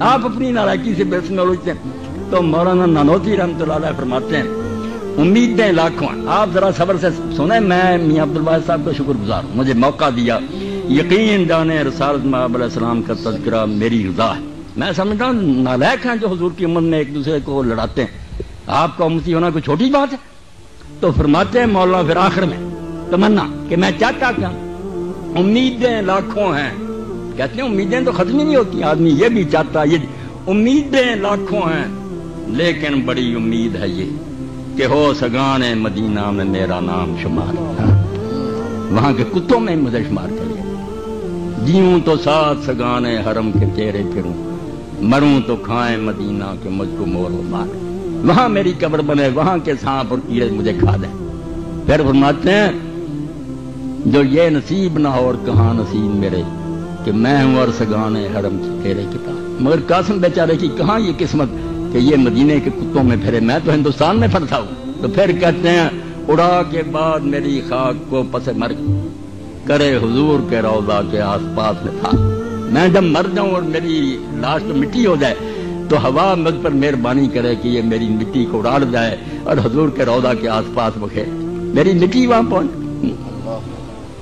آپ اپنی نالائکی سے بحث میں الجھتے ہیں. تو مولانا نانوتوی رحمۃ اللہ علیہ فرماتے ہیں امیدیں لاکھوں ہیں. آپ ذرا صبر سے سنیں. میں میاں عبدالواحد صاحب کا شکر گزار ہوں, مجھے موقع دیا. یقین جانے رسالت مآب علیہ السلام کا تذکرہ میری رضا ہے. میں سمجھتا ہوں نالائق ہیں جو حضور کی امت میں ایک دوسرے کو لڑاتے ہیں. آپ کا امتی ہونا کوئی چھوٹی بات ہے. تو فرماتے ہیں مولانا پھر آخر میں تمنا کہ میں چاہتا کیا, امیدیں لاکھوں ہیں. کہتے ہیں امیدیں تو ختم ہی نہیں ہوتی. آدمی یہ بھی چاہتا, یہ امیدیں لاکھوں ہیں لیکن بڑی امید ہے یہ کہ ہو سگانے مدینہ میں میرا نام شمار. وہاں کے کتوں میں مجھے شمار کریے. جیوں تو ساتھ سگانے حرم کے چہرے پھروں, مروں تو کھائیں مدینہ کے مجھ کو مور و مار. وہاں میری قبر بنے, وہاں کے سانپ اور کیڑے مجھے کھا دیں. پھر فرماتے ہیں جو یہ نصیب نہ ہو اور کہاں نصیب میرے کہ میں ہوں اور سگانے حرم کی تیرے کتاب. مگر قاسم بیچارے کی کہاں یہ قسمت کہ یہ مدینے کے کتوں میں پھرے, میں تو ہندوستان میں پھنسا ہوں. تو پھر کہتے ہیں اڑا کے بعد میری خاک کو پس مرگ کرے حضور کے روضہ کے آس پاس میں تھا. میں جب مر جاؤں اور میری لاش تو مٹی ہو جائے تو ہوا مجھ پر مہربانی کرے کہ یہ میری مٹی کو اڑاڑ جائے اور حضور کے روضہ کے آس پاس بکھے میری مٹی وہاں پہنچ.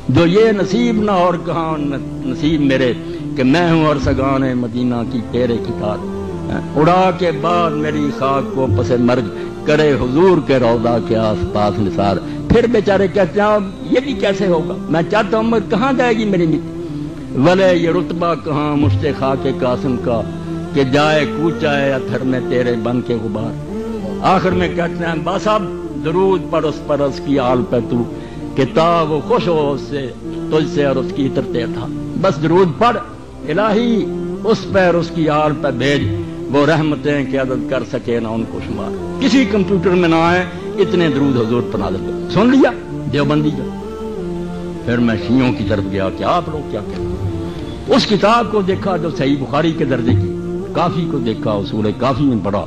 جو یہ نصیب نہ اور کہاں نصیب میرے کہ میں ہوں اور سگانے مدینہ کی تیرے کتاب. اڑا کے بعد میری خاک کو پس مرگ کرے حضور کے روضہ کے آس پاس نثار. پھر بیچارے کہتے ہیں یہ بھی کیسے ہوگا, میں چاہتا ہوں مگر کہاں جائے گی میری مٹی. ولے یہ رتبہ کہاں مشت خاک قاسم کا کہ جائے کوچا ہے اتھر میں تیرے بن کے غبار. آخر میں کہتے ہیں بس اب درود پڑھ اس پر اس کی آل پہ تو کتاب و خوش ہو اس سے تجھ سے اور اس کی اترتے تھا. بس درود پڑھ الہی اس پہ اور اس کی آل پہ بھیج, وہ رحمتیں کہ عدد کر سکے نہ ان کو شمار. کسی کمپیوٹر میں نہ آئے اتنے درود حضور پر نازل کر. سن لیا دیوبندی کا. پھر میں شیعوں کی طرف گیا کہ آپ لوگ کیا کہتے ہیں. اس کتاب کو دیکھا جو صحیح بخاری کے درجے کی, کافی کو دیکھا, اصول کافی میں پڑھا.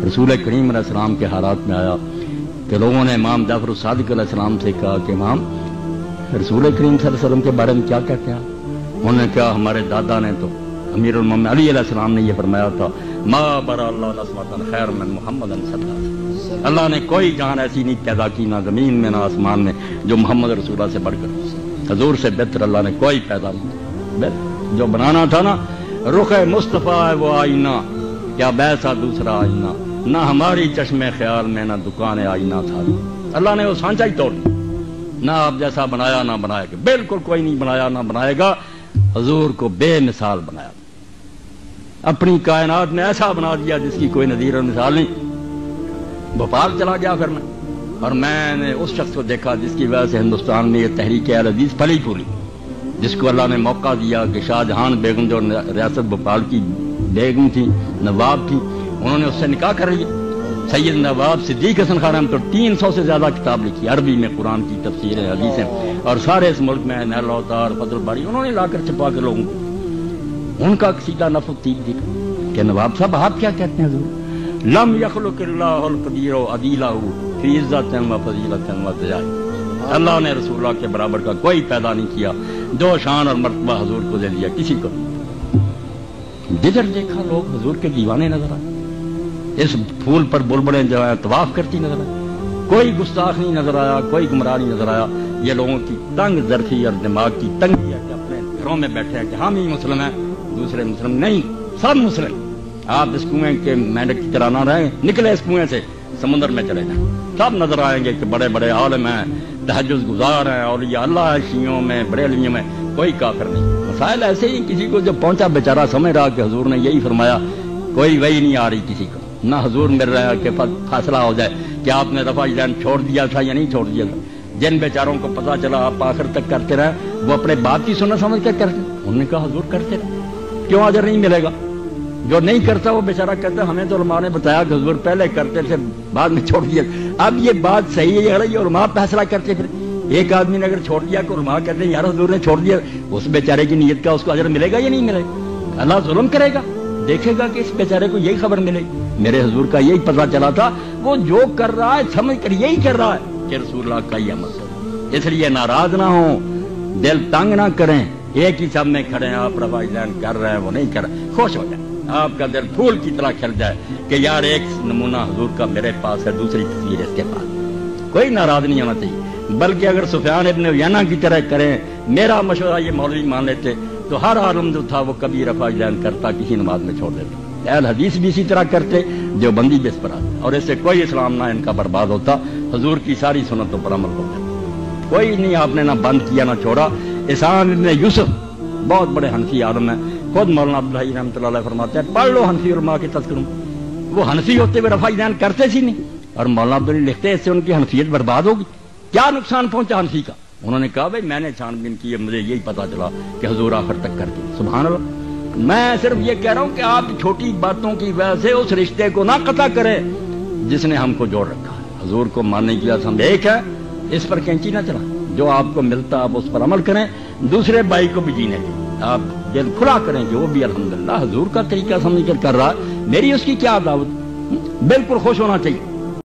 رسول کریم علیہ السلام کے حالات میں آیا کہ لوگوں نے امام جعفر الصادق علیہ السلام سے کہا کہ امام رسول کریم صلی اللہ علیہ وسلم کے بارے میں کیا کہتے ہیں. انہوں نے کہا ہمارے دادا نے تو امیر المومنین علی علیہ السلام نے یہ فرمایا تھا ما برا اللہ نسمۃ خیر من محمد صلی اللہ علیہ وسلم. اللہ نے کوئی جان ایسی نہیں پیدا کی نہ زمین میں نہ آسمان میں جو محمد رسول اللہ سے بڑھ کر, حضور سے بہتر اللہ نے کوئی پیدا نہیں. جو بنانا تھا نا رخ مصطفیٰ ہے وہ آئینہ, کیا بیسا دوسرا آئینہ, نہ ہماری چشم خیال میں نہ دکان آئینہ تھا. اللہ نے وہ سانچہ ہی توڑ دیا, نہ آپ جیسا بنایا نہ بنائے گا, بالکل کوئی نہیں بنایا نہ بنائے گا. حضور کو بے مثال بنایا, اپنی کائنات میں ایسا بنا دیا جس کی کوئی نظیر اور مثال نہیں. بھوپال چلا گیا پھر میں, اور میں نے اس شخص کو دیکھا جس کی وجہ سے ہندوستان میں یہ تحریک اہل حدیث پھلی پھولی, جس کو اللہ نے موقع دیا کہ شاہ جہان بیگم جو ریاست بھوپال کی بیگم تھی, نواب تھی, انہوں نے اس سے نکاح کر لیا. سید نواب صدیق حسن خان تو 300 سے زیادہ کتاب لکھی عربی میں, قرآن کی تفسیریں حدیثیں, اور سارے اس ملک میں نیل اوتار فضل الباری انہوں نے لا کر چھپا کر لوگوں کو. ان کا سیدھا نفس تیب دکھا کہ نواب صاحب آپ کیا کہتے ہیں حضور, لم یخلق اللہ القدیر عدیلہ فی عزت و فضیلت و ضیاء. اللہ نے رسول اللہ کے برابر کا کوئی پیدا نہیں کیا, جو شان اور مرتبہ حضور کو دے دیا کسی کو. جدھر دیکھا لوگ حضور کے دیوانے نظر آئے, اس پھول پر بلبلیں جو ہے طواف کرتی نظر آئے, کوئی گستاخ نہیں نظر آیا, کوئی گمراہ نہیں نظر آیا. یہ لوگوں کی تنگ ظرفی اور دماغ کی تنگی ہے کہ اپنے گھروں میں بیٹھے ہیں کہ ہم ہی مسلم ہیں, دوسرے مسلم نہیں, سب مسلم. آپ اس کنویں کے مینڈک کی طرح نہ رہیں, نکلے اس کنویں سے سمندر میں چلے جائیں, سب نظر آئیں گے کہ بڑے بڑے عالم ہیں, تہجد گزار ہیں, اولیاء اللہ ہے, شیعوں میں بریلویوں میں کوئی کافر نہیں. مسائل ایسے ہی کسی کو جو پہنچا بیچارہ سمجھ رہا کہ حضور نے یہی فرمایا, کوئی وہی نہیں آ رہی کسی کو, نہ حضور مل رہا کہ فاصلہ ہو جائے کہ آپ نے رفع یدین چھوڑ دیا تھا یا نہیں چھوڑ دیا تھا. جن بیچاروں کو پتا چلا آپ آخر تک کرتے رہے, وہ اپنے باپ کی سنت سمجھ کر کرتے, انہوں نے کہا حضور کرتے رہے, کیوں اجر نہیں ملے گا. جو نہیں کرتا وہ بیچارہ کہتا ہمیں تو علماء نے بتایا کہ حضور پہلے کرتے تھے بعد میں چھوڑ دیا. اب یہ بات صحیح ہے یہ علماء فیصلہ کرتے, پھر ایک آدمی نے اگر چھوڑ دیا کہ علماء کہتے ہیں یار حضور نے چھوڑ دیا, اس بیچارے کی نیت کا اس کو اجر ملے گا یا نہیں ملے گا. اللہ ظلم کرے گا, دیکھے گا کہ اس بیچارے کو یہی خبر ملے گی. میرے حضور کا یہی پتہ چلا تھا, وہ جو کر رہا ہے سمجھ کر یہی کر رہا ہے کہ رسول اللہ کا یہ عمل ہے. اس لیے ناراض نہ ہوں, دل تنگ نہ کریں, ایک ہی سب میں کھڑے ہیں, آپ رفع یدین کر رہے ہیں وہ نہیں کر رہے, خوش ہو جائیں. آپ کا دل پھول کی طرح کھل جائے کہ یار ایک نمونہ حضور کا میرے پاس ہے، دوسری تصویر اس کے پاس. کوئی ناراض نہیں ہونا چاہیے، بلکہ اگر سفیان ابن عیینہ کی طرح کریں، میرا مشورہ یہ مولوی مان لیتے تو ہر عالم جو تھا وہ کبھی رفع دین کرتا، کسی نماز میں چھوڑ دیتا. اہل حدیث بھی اسی طرح کرتے، جو بندی بھی اس پر آتے، اور اس سے کوئی اسلام نہ ان کا برباد ہوتا، حضور کی ساری سنتوں پر عمل ہوتا. کوئی نہیں آپ نے نہ بند کیا نہ چھوڑا. اسحاق ابن یوسف بہت بڑے حنفی عالم ہیں، خود مولانا عبدالحی رحمۃ اللہ علیہ فرماتے ہیں پڑھ لو حنفی علماء کے تذکروں. وہ حنفی ہوتے ہوئے رفع دین کرتے سی نہیں، اور مولانا عبدالحی لکھتے اس سے ان کی حنفیت برباد ہوگی. کیا نقصان پہنچا حنفی کا؟ انہوں نے کہا بھائی میں نے چھان بین کی، مجھے یہی پتا چلا کہ حضور آخر تک کرتے. سبحان اللہ. میں صرف یہ کہہ رہا ہوں کہ آپ چھوٹی باتوں کی وجہ سے اس رشتے کو نہ قطع کریں جس نے ہم کو جوڑ رکھا ہے. حضور کو ماننے کی وجہ سے ہم ایک ہے، اس پر کینچی نہ چلا. جو آپ کو ملتا آپ اس پر عمل کریں، دوسرے بھائی کو بھی جینے دیں. آپ دل کھلا کریں کہ وہ بھی الحمدللہ حضور کا طریقہ سمجھ کر رہا، میری اس کی کیا دعوت. بالکل خوش ہونا چاہیے.